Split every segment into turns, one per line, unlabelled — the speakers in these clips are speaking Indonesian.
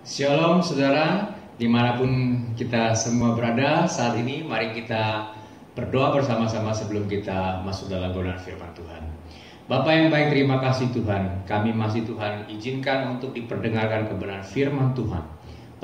Shalom saudara, dimanapun kita semua berada saat ini, mari kita berdoa bersama-sama sebelum kita masuk dalam kebenaran firman Tuhan. Bapa yang baik, terima kasih Tuhan. Kami masih Tuhan izinkan untuk diperdengarkan kebenaran firman Tuhan.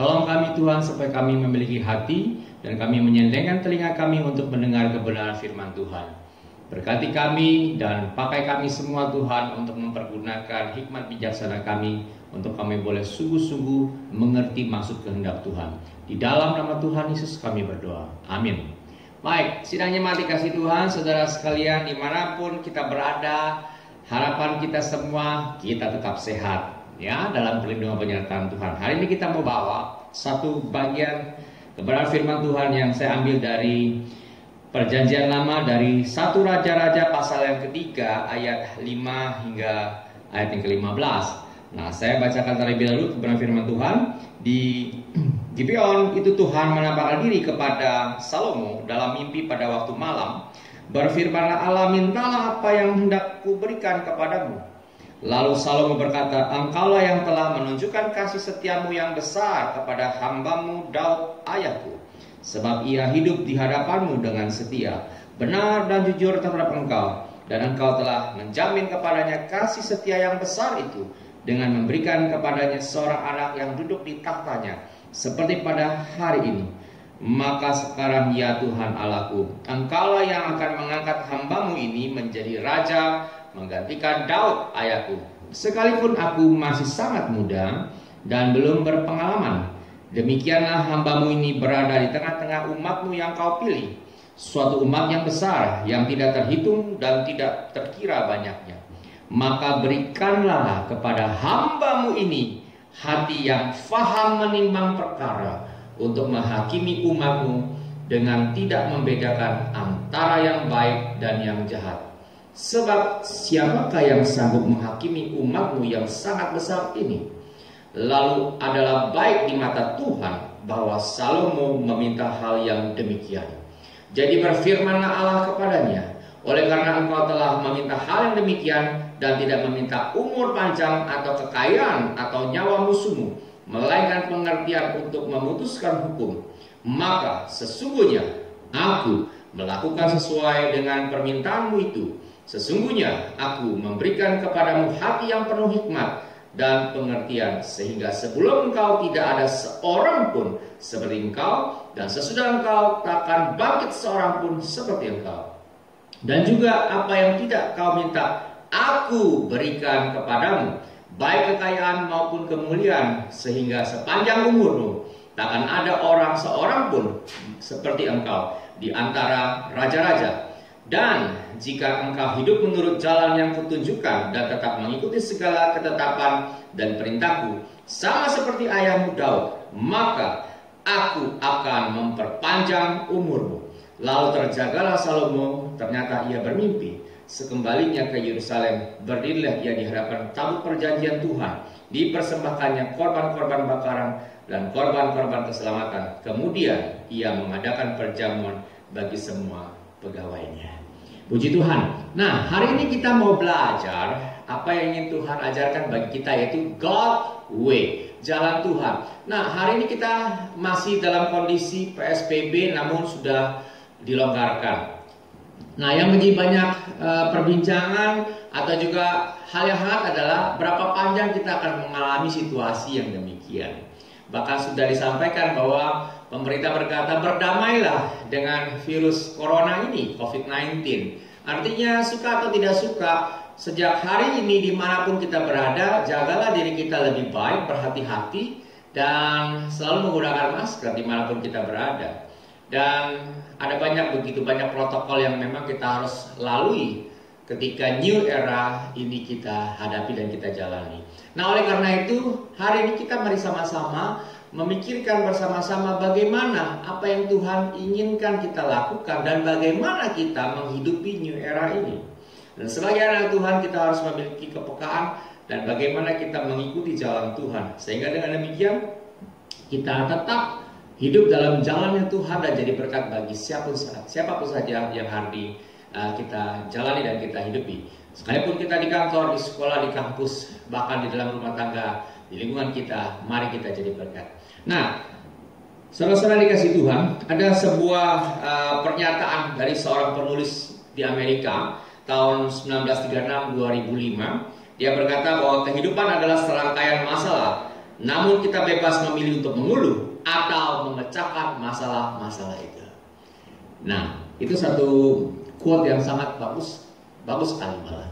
Tolong kami Tuhan supaya kami memiliki hati dan kami menyendengkan telinga kami untuk mendengar kebenaran firman Tuhan. Berkati kami dan pakai kami semua Tuhan untuk mempergunakan hikmat bijaksana kami, untuk kami boleh sungguh-sungguh mengerti maksud kehendak Tuhan. Di dalam nama Tuhan Yesus kami berdoa. Amin. Baik, sidangnya mati kasih Tuhan, saudara sekalian dimanapun kita berada, harapan kita semua kita tetap sehat ya dalam perlindungan penyertaan Tuhan. Hari ini kita mau bawa satu bagian kebenaran firman Tuhan yang saya ambil dari Perjanjian Lama, dari 1 Raja-Raja pasal yang ketiga ayat 5 hingga ayat yang ke-15. Nah, saya bacakan terlebih dahulu kebenaran firman Tuhan. Di Gibeon itu Tuhan menampakkan diri kepada Salomo dalam mimpi pada waktu malam. Berfirmanlah Allah, mintalah apa yang hendak kuberikan kepadamu. Lalu Salomo berkata, engkaulah yang telah menunjukkan kasih setiamu yang besar kepada hambamu Daud ayahku. Sebab ia hidup di hadapanmu dengan setia, benar dan jujur terhadap engkau. Dan engkau telah menjamin kepadanya kasih setia yang besar itu, dengan memberikan kepadanya seorang anak yang duduk di tahtanya, seperti pada hari ini. Maka sekarang ya Tuhan Allahku, engkaulah yang akan mengangkat hambamu ini menjadi raja, menggantikan Daud ayahku. Sekalipun aku masih sangat muda dan belum berpengalaman, demikianlah hambamu ini berada di tengah-tengah umatmu yang kau pilih, suatu umat yang besar, yang tidak terhitung dan tidak terkira banyaknya. Maka berikanlah kepada hambamu ini hati yang faham menimbang perkara, untuk menghakimi umatmu dengan tidak membedakan antara yang baik dan yang jahat. Sebab siapakah yang sanggup menghakimi umatmu yang sangat besar ini? Lalu adalah baik di mata Tuhan bahwa Salomo meminta hal yang demikian. Jadi berfirmanlah Allah kepadanya, oleh karena engkau telah meminta hal yang demikian dan tidak meminta umur panjang atau kekayaan atau nyawa musuhmu, melainkan pengertian untuk memutuskan hukum, maka sesungguhnya aku melakukan sesuai dengan permintaanmu itu. Sesungguhnya aku memberikan kepadamu hati yang penuh hikmat dan pengertian, sehingga sebelum engkau tidak ada seorang pun seperti engkau, dan sesudah engkau takkan bangkit seorang pun seperti engkau. Dan juga apa yang tidak kau minta, aku berikan kepadamu, baik kekayaan maupun kemuliaan, sehingga sepanjang umurmu takkan ada seorang pun seperti engkau di antara raja-raja. Dan jika engkau hidup menurut jalan yang kutunjukkan dan tetap mengikuti segala ketetapan dan perintahku, sama seperti ayahmu Daud, maka aku akan memperpanjang umurmu. Lalu terjagalah Salomo, ternyata ia bermimpi. Sekembalinya ke Yerusalem, berdirilah ia di hadapan tabut perjanjian Tuhan, dipersembahkannya korban-korban bakaran dan korban-korban keselamatan. Kemudian ia mengadakan perjamuan bagi semua pegawainya. Puji Tuhan. Nah, hari ini kita mau belajar apa yang ingin Tuhan ajarkan bagi kita, yaitu God way, jalan Tuhan. Nah, hari ini kita masih dalam kondisi PSBB, namun sudah dilonggarkan. Nah, yang menjadi banyak perbincangan atau juga hal yang hangat adalah berapa panjang kita akan mengalami situasi yang demikian. Bahkan sudah disampaikan bahwa pemerintah berkata, berdamailah dengan virus corona ini, COVID-19. Artinya suka atau tidak suka, sejak hari ini dimanapun kita berada, jagalah diri kita lebih baik, berhati-hati, dan selalu menggunakan masker dimanapun kita berada. Dan ada begitu banyak protokol yang memang kita harus lalui ketika new era ini kita hadapi dan kita jalani. Nah, oleh karena itu, hari ini kita mari sama-sama memikirkan bersama-sama bagaimana apa yang Tuhan inginkan kita lakukan dan bagaimana kita menghidupi new era ini. Dan sebagai anak Tuhan kita harus memiliki kepekaan dan bagaimana kita mengikuti jalan Tuhan. Sehingga dengan demikian kita tetap hidup dalam jalannya Tuhan dan jadi berkat bagi siapapun saja yang hari kita jalani dan kita hidupi. Sekalipun kita di kantor, di sekolah, di kampus, bahkan di dalam rumah tangga, di lingkungan kita, mari kita jadi berkat. Nah, saudara-saudara dikasih Tuhan, ada sebuah pernyataan dari seorang penulis di Amerika tahun 1936-2005. Dia berkata bahwa kehidupan adalah serangkaian masalah, namun kita bebas memilih untuk mengeluh atau memecahkan masalah-masalah itu. Nah, itu satu quote yang sangat bagus sekali malah,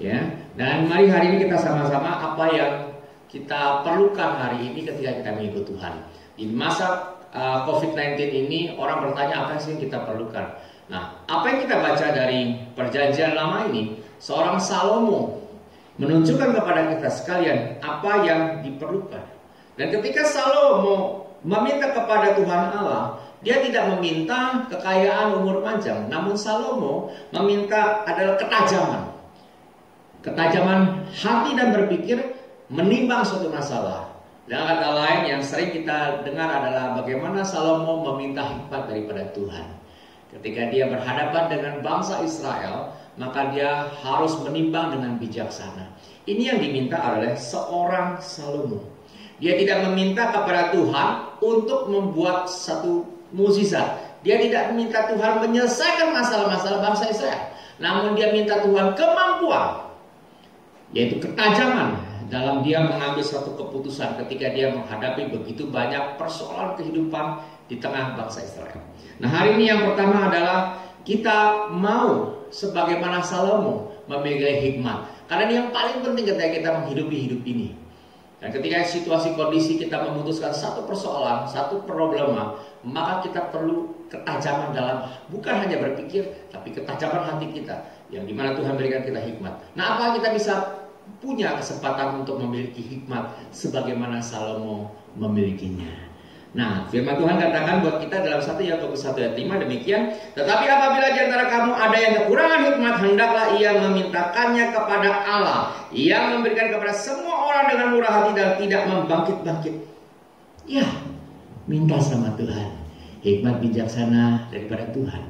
ya. Dan mari hari ini kita sama-sama apa yang kita perlukan hari ini ketika kita mengikut Tuhan. Di masa COVID-19 ini orang bertanya apa sih yang kita perlukan. Nah, apa yang kita baca dari Perjanjian Lama ini, seorang Salomo menunjukkan kepada kita sekalian apa yang diperlukan. Dan ketika Salomo meminta kepada Tuhan Allah, dia tidak meminta kekayaan umur panjang, namun Salomo meminta adalah ketajaman hati dan berpikir menimbang suatu masalah. Dengan kata lain yang sering kita dengar adalah bagaimana Salomo meminta hikmat daripada Tuhan. Ketika dia berhadapan dengan bangsa Israel, maka dia harus menimbang dengan bijaksana. Ini yang diminta oleh seorang Salomo. Dia tidak meminta kepada Tuhan untuk membuat satu mukjizat. Dia tidak meminta Tuhan menyelesaikan masalah-masalah bangsa Israel, namun dia minta Tuhan kemampuan, yaitu ketajaman dalam dia mengambil suatu keputusan ketika dia menghadapi begitu banyak persoalan kehidupan di tengah bangsa Israel. Nah, hari ini yang pertama adalah kita mau sebagaimana Salomo memiliki hikmat. Karena ini yang paling penting ketika kita menghidupi hidup ini. Dan ketika situasi kondisi kita memutuskan satu persoalan, satu problema, maka kita perlu ketajaman dalam bukan hanya berpikir, tapi ketajaman hati kita, yang dimana Tuhan berikan kita hikmat. Nah, apa kita bisa punya kesempatan untuk memiliki hikmat sebagaimana Salomo memilikinya? Nah, firman Tuhan katakan buat kita dalam 1 Yakobus 1 ayat 5 demikian. Tetapi apabila di antara kamu ada yang kekurangan hikmat, hendaklah ia memintakannya kepada Allah, yang memberikan kepada semua orang dengan murah hati dan tidak membangkit-bangkit. Ya, minta sama Tuhan hikmat bijaksana daripada Tuhan,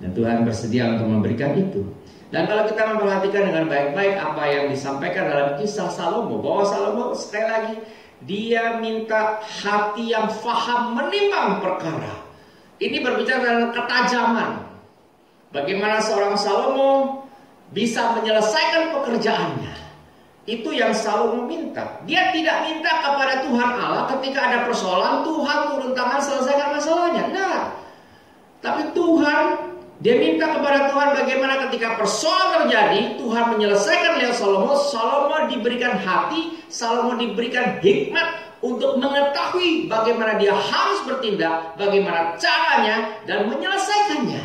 dan Tuhan bersedia untuk memberikan itu. Dan kalau kita memperhatikan dengan baik-baik apa yang disampaikan dalam kisah Salomo, bahwa Salomo sekali lagi dia minta hati yang faham menimbang perkara. Ini berbicara tentang ketajaman. Bagaimana seorang Salomo bisa menyelesaikan pekerjaannya. Itu yang Salomo minta. Dia tidak minta kepada Tuhan Allah ketika ada persoalan, Tuhan turun tangan selesaikan masalahnya. Nah, tapi Tuhan, dia minta kepada Tuhan bagaimana ketika persoalan terjadi, Tuhan menyelesaikan lewat Salomo. Salomo diberikan hati, Salomo diberikan hikmat untuk mengetahui bagaimana dia harus bertindak, bagaimana caranya, dan menyelesaikannya.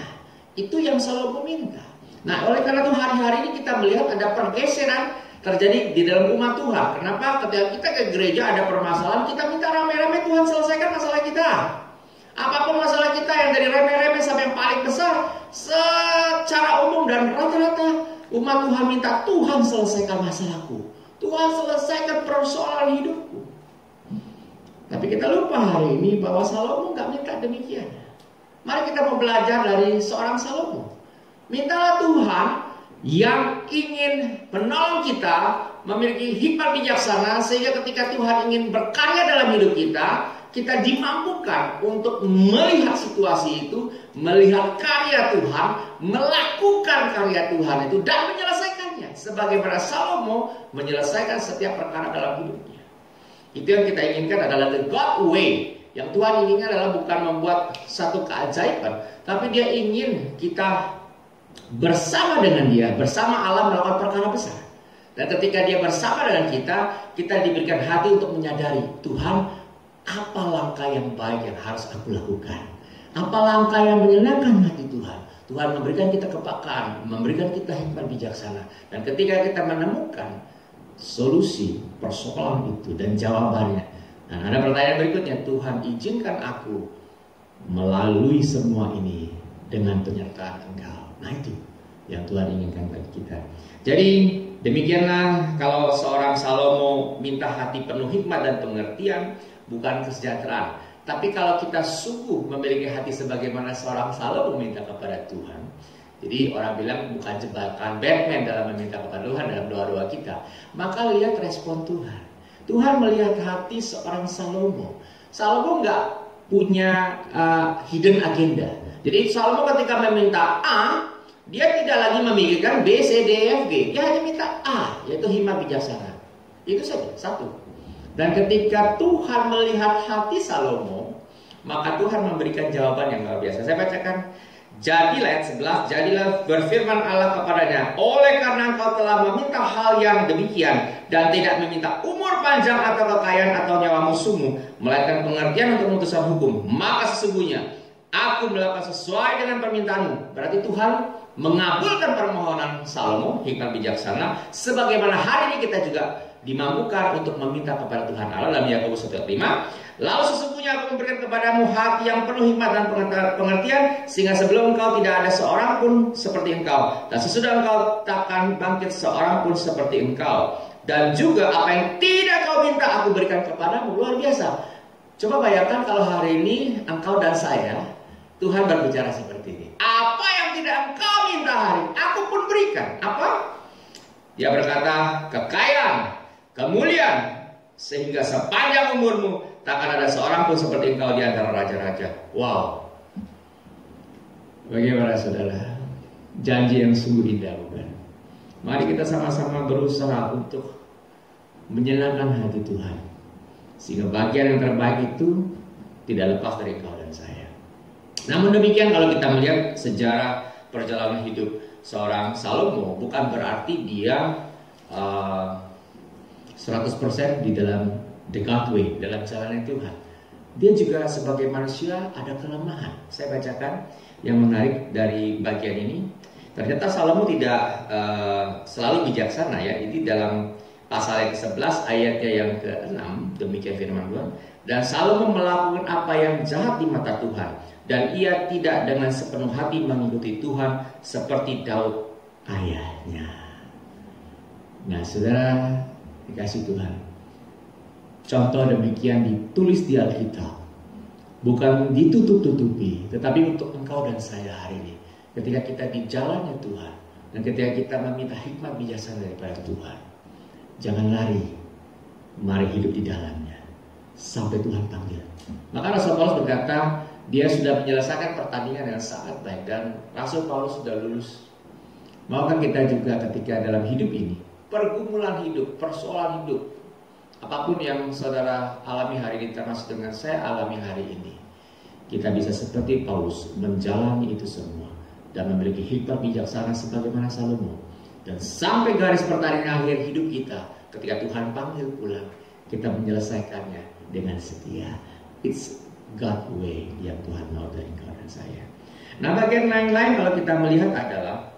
Itu yang Salomo minta. Nah, oleh karena itu hari-hari ini kita melihat ada pergeseran terjadi di dalam umat Tuhan. Kenapa? Ketika kita ke gereja ada permasalahan, kita minta rame-rame Tuhan selesaikan masalah kita. Apapun masalah kita yang dari remeh-remeh sampai yang paling besar, secara umum dan rata-rata umat Tuhan minta Tuhan selesaikan masalahku, Tuhan selesaikan persoalan hidupku. Tapi kita lupa hari ini bahwa Salomo nggak minta demikian. Mari kita mau belajar dari seorang Salomo. Mintalah Tuhan yang ingin menolong kita memiliki hikmat bijaksana, sehingga ketika Tuhan ingin berkarya dalam hidup kita, kita dimampukan untuk melihat situasi itu, melihat karya Tuhan, melakukan karya Tuhan itu, dan menyelesaikannya. Sebagaimana Salomo menyelesaikan setiap perkara dalam hidupnya. Itu yang kita inginkan adalah the God way. Yang Tuhan inginkan adalah bukan membuat satu keajaiban, tapi dia ingin kita bersama dengan dia, bersama Allah melakukan perkara besar. Dan ketika dia bersama dengan kita diberikan hati untuk menyadari, Tuhan, apa langkah yang baik yang harus aku lakukan? Apa langkah yang menyenangkan hati Tuhan? Tuhan memberikan kita kepekaan, memberikan kita hikmat bijaksana. Dan ketika kita menemukan solusi persoalan itu dan jawabannya, nah, ada pertanyaan berikutnya, Tuhan izinkan aku melalui semua ini dengan penyertaan Engkau. Nah, itu yang Tuhan inginkan bagi kita. Jadi demikianlah kalau seorang Salomo minta hati penuh hikmat dan pengertian, bukan kesejahteraan. Tapi kalau kita sungguh memiliki hati sebagaimana seorang Salomo minta kepada Tuhan, Jadi orang bilang bukan jebakan Batman dalam meminta kepada Tuhan dalam doa-doa kita. Maka lihat respon Tuhan. Tuhan melihat hati seorang Salomo. Salomo nggak punya hidden agenda. Jadi Salomo ketika meminta A, dia tidak lagi memikirkan B, C, D, F, G. Dia hanya minta A, yaitu hikmat bijaksana. Itu saja, satu. Dan ketika Tuhan melihat hati Salomo, maka Tuhan memberikan jawaban yang luar biasa. Saya bacakan. Jadilah ayat 11, jadilah berfirman Allah kepadanya, oleh karena engkau telah meminta hal yang demikian dan tidak meminta umur panjang atau kekayaan atau nyawa musuhmu, melainkan pengertian untuk memutuskan hukum, maka sesungguhnya aku melakukan sesuai dengan permintaanmu. Berarti Tuhan mengabulkan permohonan Salomo, hikmat bijaksana, sebagaimana hari ini kita juga dimampukan untuk meminta kepada Tuhan Allah dalam Yakobus 1:5. Lalu sesungguhnya aku memberikan kepadamu hati yang penuh hikmat dan pengertian, sehingga sebelum engkau tidak ada seorang pun seperti engkau, dan sesudah engkau takkan bangkit seorang pun seperti engkau. Dan juga apa yang tidak kau minta aku berikan kepadamu. Luar biasa. Coba bayangkan kalau hari ini engkau dan saya, Tuhan berbicara seperti ini. Apa yang tidak engkau minta hari ini, aku pun berikan. Apa? Dia berkata, kekayaan, kemuliaan, sehingga sepanjang umurmu takkan ada seorang pun seperti engkau di antara raja-raja. Wow. Bagaimana saudara? Janji yang sungguh indah, bukan? Mari kita sama-sama berusaha untuk menyenangkan hati Tuhan, sehingga bagian yang terbaik itu tidak lepas dari engkau dan saya. Namun demikian, kalau kita melihat sejarah perjalanan hidup seorang Salomo, bukan berarti dia 100% di dalam the God way, dalam jalan Tuhan. Dia juga sebagai manusia ada kelemahan. Saya bacakan yang menarik dari bagian ini. Ternyata Salomo tidak selalu bijaksana ya. Ini dalam pasal yang ke-11 ayatnya yang ke-6, demikian firman Tuhan. Dan Salomo melakukan apa yang jahat di mata Tuhan, dan ia tidak dengan sepenuh hati mengikuti Tuhan seperti Daud ayahnya. Nah, saudara dikasih Tuhan, contoh demikian ditulis di Alkitab, bukan ditutup-tutupi, tetapi untuk engkau dan saya hari ini. Ketika kita di jalannya Tuhan, dan ketika kita meminta hikmat bijaksana daripada Tuhan, jangan lari, mari hidup di dalamnya sampai Tuhan panggil. Maka Rasul Paulus berkata, dia sudah menyelesaikan pertandingan yang sangat baik, dan Rasul Paulus sudah lulus. Maukah kita juga ketika dalam hidup ini, pergumulan hidup, persoalan hidup, apapun yang saudara alami hari ini, termasuk dengan saya alami hari ini, kita bisa seperti Paulus menjalani itu semua dan memiliki hikmat bijaksana sebagaimana Salomo, dan sampai garis pertandingan akhir hidup kita, ketika Tuhan panggil pulang, kita menyelesaikannya dengan setia. It's God way yang Tuhan mau dari engkau dan saya. Nah, bagian lain-lain kalau kita melihat adalah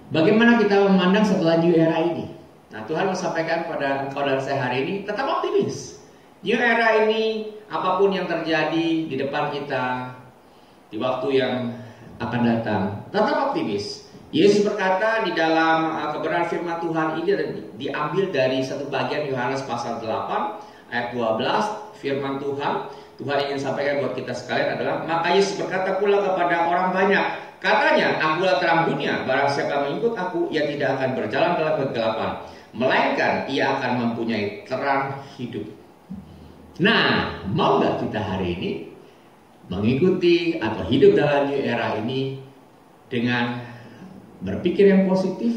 bagaimana kita memandang setelah new era ini. Nah, Tuhan menyampaikan pada engkau dan saya hari ini, tetap optimis. New era ini, apapun yang terjadi di depan kita, di waktu yang akan datang, tetap optimis. Yesus berkata di dalam kebenaran firman Tuhan ini diambil dari satu bagian Yohanes pasal 8 ayat 12, firman Tuhan ingin sampaikan buat kita sekalian adalah, maka Yesus berkata pula kepada orang banyak, katanya, akulah terang dunia, barang siapa mengikut aku, ia tidak akan berjalan dalam kegelapan, melainkan ia akan mempunyai terang hidup. Nah, mau gak kita hari ini mengikuti atau hidup dalam new era ini dengan berpikir yang positif,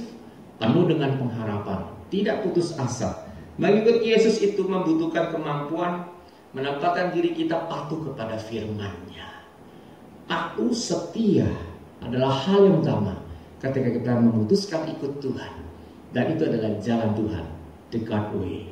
penuh dengan pengharapan, tidak putus asa. Mengikuti Yesus itu membutuhkan kemampuan menempatkan diri kita patuh kepada firman-Nya. Patuh setia adalah hal yang utama ketika kita memutuskan ikut Tuhan. Dan itu adalah jalan Tuhan, the God way.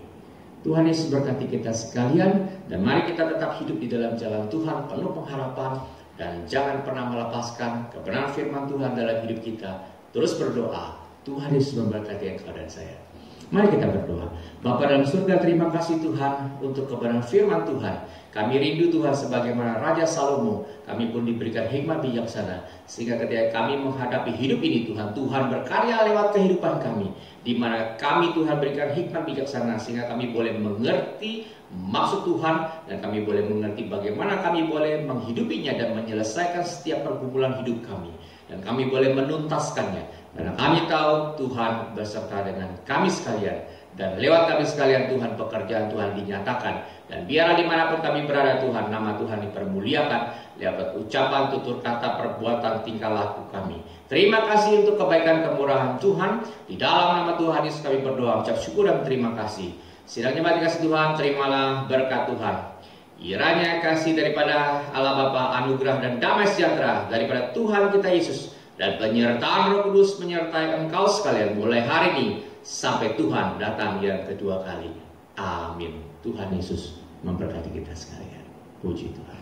Tuhan Yesus berkati kita sekalian, dan mari kita tetap hidup di dalam jalan Tuhan penuh pengharapan, dan jangan pernah melepaskan kebenaran firman Tuhan dalam hidup kita. Terus berdoa, Tuhan Yesus memberkati engkau dan saya. Mari kita berdoa. Bapa dalam surga, terima kasih Tuhan untuk kebenaran firman Tuhan. Kami rindu Tuhan sebagaimana Raja Salomo, kami pun diberikan hikmat bijaksana, sehingga ketika kami menghadapi hidup ini Tuhan, Tuhan berkarya lewat kehidupan kami, di mana kami Tuhan berikan hikmat bijaksana, sehingga kami boleh mengerti maksud Tuhan, dan kami boleh mengerti bagaimana kami boleh menghidupinya dan menyelesaikan setiap pergumulan hidup kami. Dan dan kami boleh menuntaskannya. Karena kami tahu Tuhan beserta dengan kami sekalian, dan lewat kami sekalian Tuhan pekerjaan Tuhan dinyatakan. Dan biarlah dimanapun kami berada Tuhan, nama Tuhan dipermuliakan lewat ucapan, tutur kata, perbuatan, tingkah laku kami. Terima kasih untuk kebaikan kemurahan Tuhan. Di dalam nama Tuhan Yesus kami berdoa, ucap syukur dan terima kasih. Sidang jemaat dikasih Tuhan, terimalah berkat Tuhan. Kiranya kasih daripada Allah Bapa, anugerah dan damai sejahtera daripada Tuhan kita Yesus, dan penyertaan Roh Kudus menyertai engkau sekalian mulai hari ini sampai Tuhan datang yang kedua kali. Amin. Tuhan Yesus memberkati kita sekalian. Puji Tuhan.